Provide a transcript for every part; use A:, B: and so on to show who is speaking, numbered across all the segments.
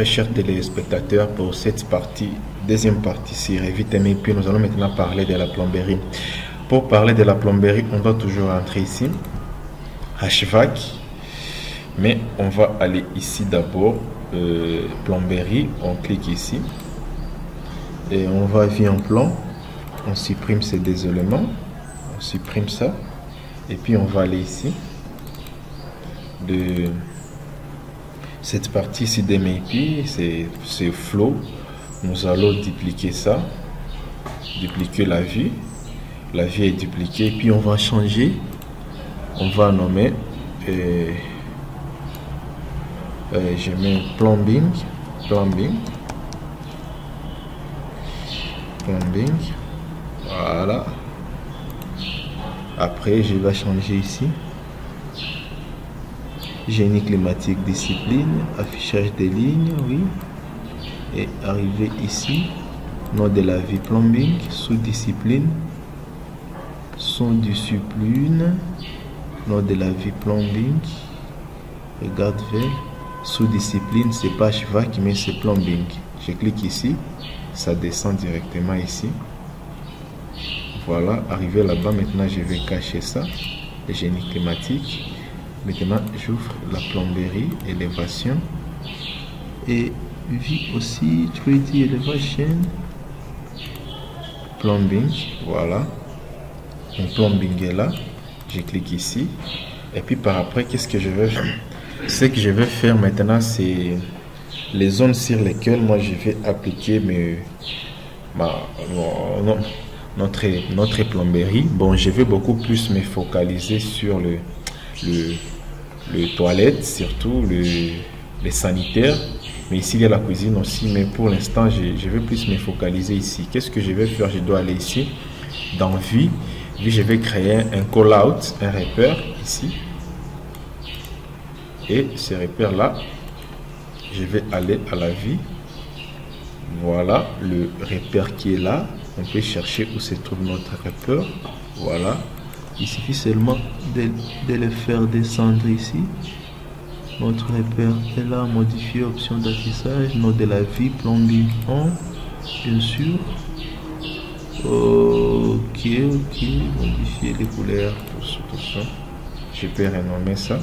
A: très chers téléspectateurs, pour cette partie, deuxième partie sur Revit MEP. Nous allons maintenant parler de la plomberie. Pour parler de la plomberie, on doit toujours entrer ici, HVAC, mais on va aller ici d'abord, plomberie, on clique ici, et on va venir en plan, on supprime ces deux éléments, on supprime ça, et puis on va aller ici, de cette partie ici des MEP, c'est flow, nous allons dupliquer ça, dupliquer la vue est dupliquée, et puis on va changer, on va nommer, je mets plumbing, voilà. Après je vais changer ici, génie climatique, discipline, affichage des lignes, oui, et arriver ici, nom de la vie plumbing, sous discipline, nom de la vie plumbing, regarde vers, sous discipline, c'est pas HVAC mais c'est plumbing. Je clique ici, ça descend directement ici. Voilà, arrivé là-bas, maintenant je vais cacher ça, le génie climatique. Maintenant j'ouvre la plomberie, élévation, et vie aussi, 3D elevation, plumbing, voilà. Mon plumbing est là, je clique ici, et puis par après, qu'est-ce que je vais faire? Ce que je vais faire maintenant, c'est les zones sur lesquelles moi je vais appliquer notre plomberie. Bon, je vais beaucoup plus me focaliser sur le toilette, surtout les sanitaires, mais ici il y a la cuisine aussi, mais pour l'instant je vais plus me focaliser ici. Qu'est-ce que je vais faire? Je dois aller ici dans vie, je vais créer un call out, un repère ici, et ce repère là je vais aller à la vie. Voilà le repère qui est là, on peut chercher où se trouve notre repère. Voilà, il suffit seulement de le faire descendre ici. Notre repère est là, modifier option d'affichage, nom de la vie, plumbing on, bien sûr. Ok, modifier les couleurs, tout ça. Je peux renommer ça.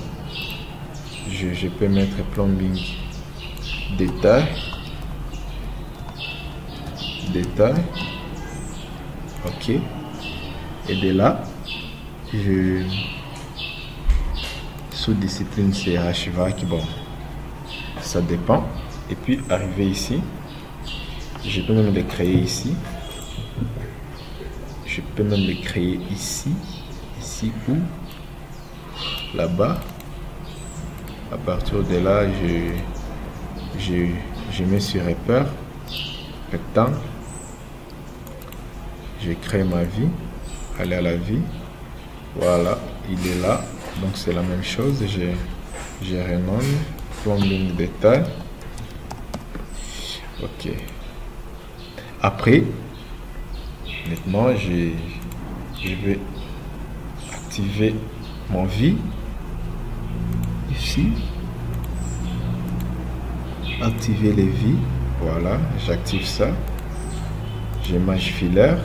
A: Je peux mettre plumbing détail, ok, et de là sous discipline c'est HVAC, bon ça dépend. Et puis arriver ici, je peux même le créer ici, je peux même le créer ici ou là-bas. À partir de là, je mets sur repère rectangle, je crée ma vie, aller à la vie, voilà, il est là, donc c'est la même chose. Je renomme plumbing détail, ok. Après maintenant je vais activer mon vie ici, activer les vies, voilà, j'active ça, j'image filaire,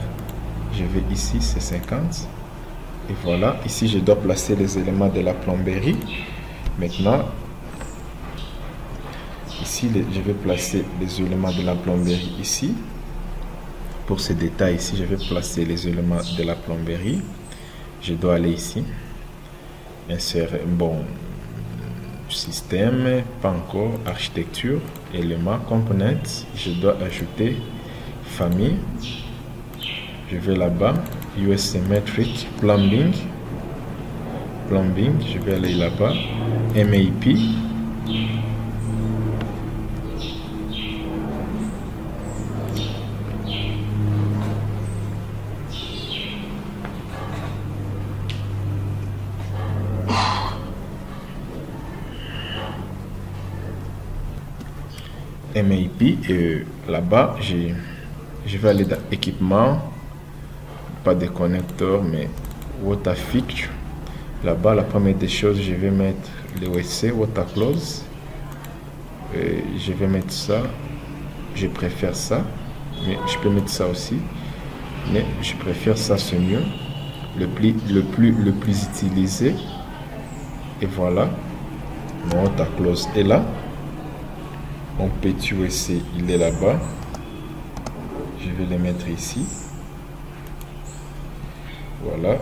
A: je vais ici, c'est 50, et voilà, ici je dois placer les éléments de la plomberie. Maintenant ici je vais placer les éléments de la plomberie ici. Pour ces détails ici, je vais placer les éléments de la plomberie. Je dois aller ici, insérer, bon, système, pas encore, architecture, éléments, components, je dois ajouter famille, je vais là-bas, US metric, plumbing, je vais aller là-bas, MEP, MEP, et là-bas je vais aller dans équipement, pas de connecteur mais water fixture. Là-bas, la première des choses, je vais mettre le WC water close, je vais mettre ça. Je préfère ça, mais je peux mettre ça aussi, mais je préfère ça, c'est mieux, le plus utilisé. Et voilà, notre close est là. Mon petit USB, il est là-bas. Je vais le mettre ici. Voilà.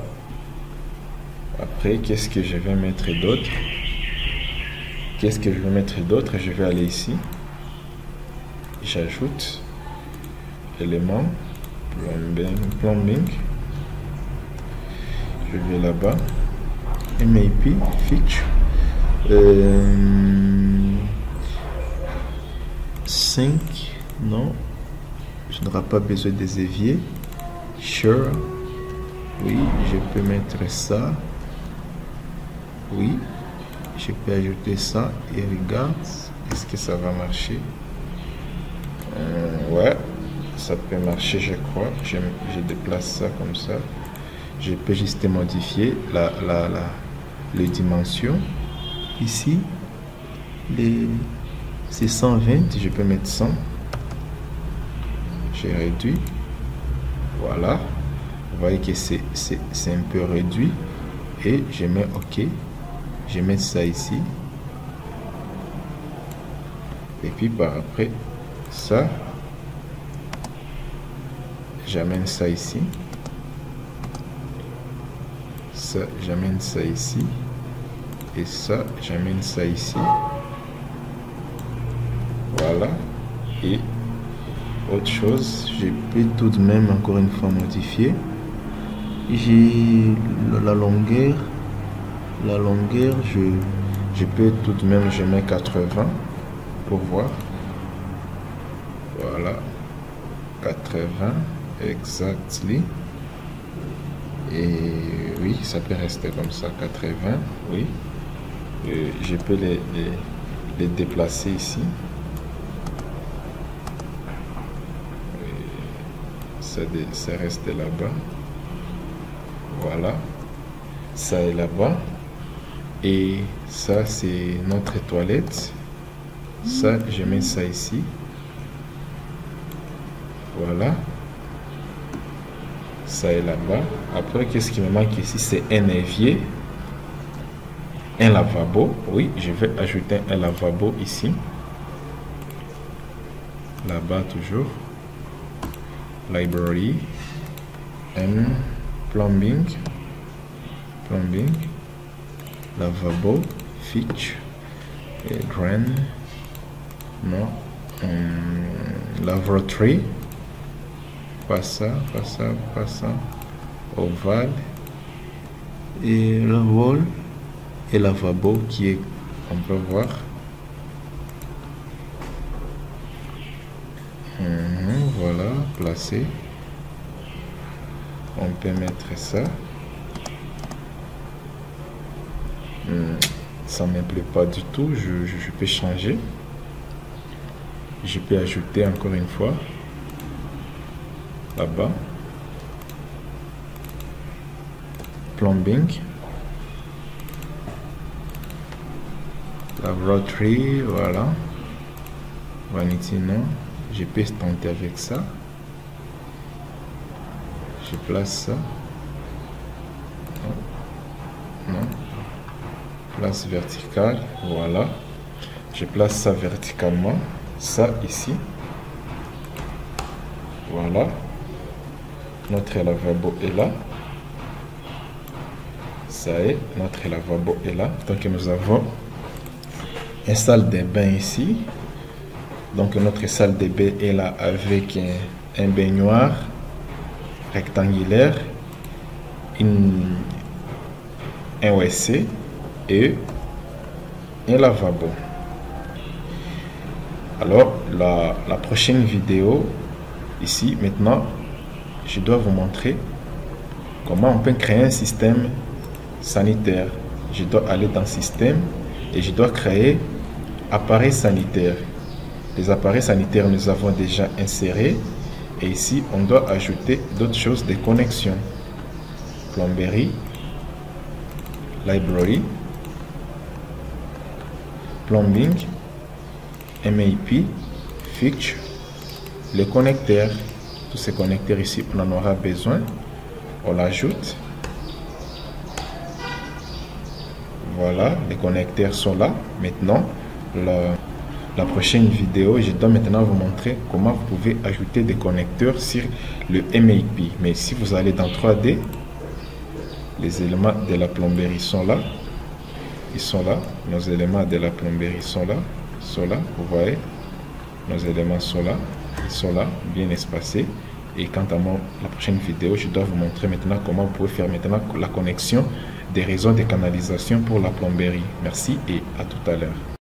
A: Après, qu'est-ce que je vais mettre d'autre? Je vais aller ici. J'ajoute élément plumbing. Je vais là-bas. MAP feature 5. Non, je n'aurai pas besoin des éviers. Sure. Oui, je peux mettre ça. Oui, je peux ajouter ça. Et regarde, est-ce que ça va marcher? Ouais, ça peut marcher, je crois. Je déplace ça comme ça. Je peux juste modifier les dimensions. Ici, c'est 120, je peux mettre 100. J'ai réduit. Voilà. Vous voyez que c'est un peu réduit. Et je mets OK. Je mets ça ici. Et puis par après, ça, j'amène ça ici. Ça, j'amène ça ici. Et ça, j'amène ça ici. Voilà. Et autre chose, je peux tout de même encore une fois modifier. J'ai la longueur. La longueur, je peux tout de même, je mets 80 pour voir. Voilà. 80 exactly. Et oui, ça peut rester comme ça, 80, oui. Et je peux les déplacer ici. Ça reste là-bas. Voilà. Ça est là-bas. Et ça, c'est notre toilette. Ça, je mets ça ici. Voilà. Ça est là-bas. Après, qu'est-ce qui me manque ici? C'est un évier. Un lavabo. Oui, je vais ajouter un lavabo ici. Là-bas toujours. Library. Plumbing. Lavabo. Feature. Grand. Non. Lavatory. Pas ça. Ovale. Et la wall. Et lavabo qui est, on peut voir. Voilà, placé. On peut mettre ça. Ça ne me plaît pas du tout. Je peux changer. Je peux ajouter encore une fois. Là-bas. Plumbing. Laboratory, voilà. Vanity, non. Je peux tenter avec ça. Je place ça. Non. Place verticale, voilà. Je place ça verticalement. Ça ici. Voilà. Notre lavabo est là. Ça est, notre lavabo est là. Donc nous avons une salle de bain ici. Donc notre salle de bain est là avec un baignoire rectangulaire, un WC et un lavabo. Alors la prochaine vidéo ici maintenant, je dois vous montrer comment on peut créer un système sanitaire. Je dois aller dans système et je dois créer appareil sanitaire. Les appareils sanitaires nous avons déjà insérés et ici on doit ajouter d'autres choses, des connexions. Plomberie, library, plumbing, MIP, fixture, les connecteurs. Tous ces connecteurs ici, on en aura besoin. On l'ajoute. Voilà, les connecteurs sont là. Maintenant, la prochaine vidéo, je dois maintenant vous montrer comment vous pouvez ajouter des connecteurs sur le MIP. Mais si vous allez dans 3D, les éléments de la plomberie sont là. Ils sont là. Nos éléments de la plomberie sont là. Vous voyez, nos éléments sont là. Ils sont là, bien espacés. Et quant à moi, la prochaine vidéo, je dois vous montrer maintenant comment vous pouvez faire maintenant la connexion des réseaux de canalisation pour la plomberie. Merci et à tout à l'heure.